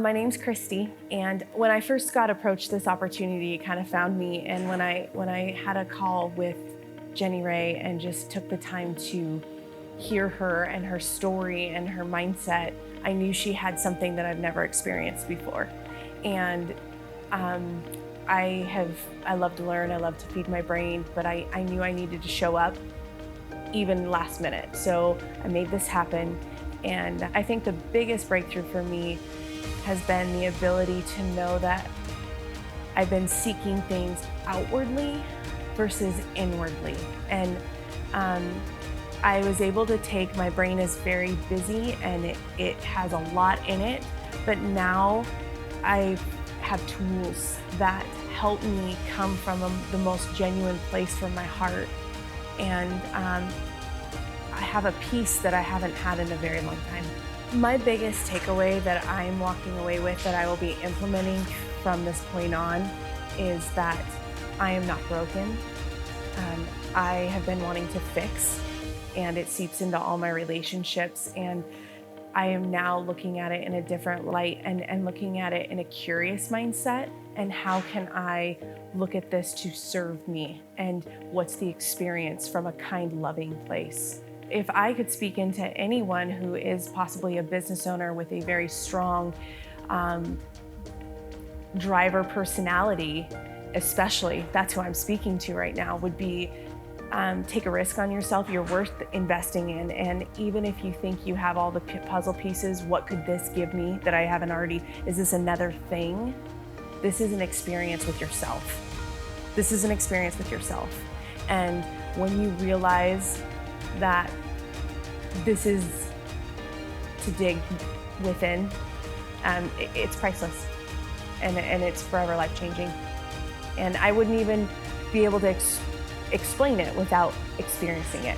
My name's Christy, and when I first got approached this opportunity, it kind of found me. And when I had a call with Jenny Ray and just took the time to hear her and her story and her mindset, I knew she had something that I've never experienced before. And I love to learn, I love to feed my brain, but I knew I needed to show up even last minute. So I made this happen. And I think the biggest breakthrough for me has been the ability to know that I've been seeking things outwardly versus inwardly. And I was able to take, my brain is very busy and it has a lot in it, but now I have tools that help me come from the most genuine place from my heart. And I have a peace that I haven't had in a very long time. My biggest takeaway that I'm walking away with that I will be implementing from this point on is that I am not broken. I have been wanting to fix, and it seeps into all my relationships, and I am now looking at it in a different light and looking at it in a curious mindset. And how can I look at this to serve me? And what's the experience from a kind, loving place? If I could speak into anyone who is possibly a business owner with a very strong driver personality, especially, that's who I'm speaking to right now, would be take a risk on yourself. You're worth investing in. And even if you think you have all the puzzle pieces, what could this give me that I haven't already? Is this another thing? This is an experience with yourself. This is an experience with yourself. And when you realize that this is to dig within, it's priceless, and it's forever life-changing. And I wouldn't even be able to explain it without experiencing it.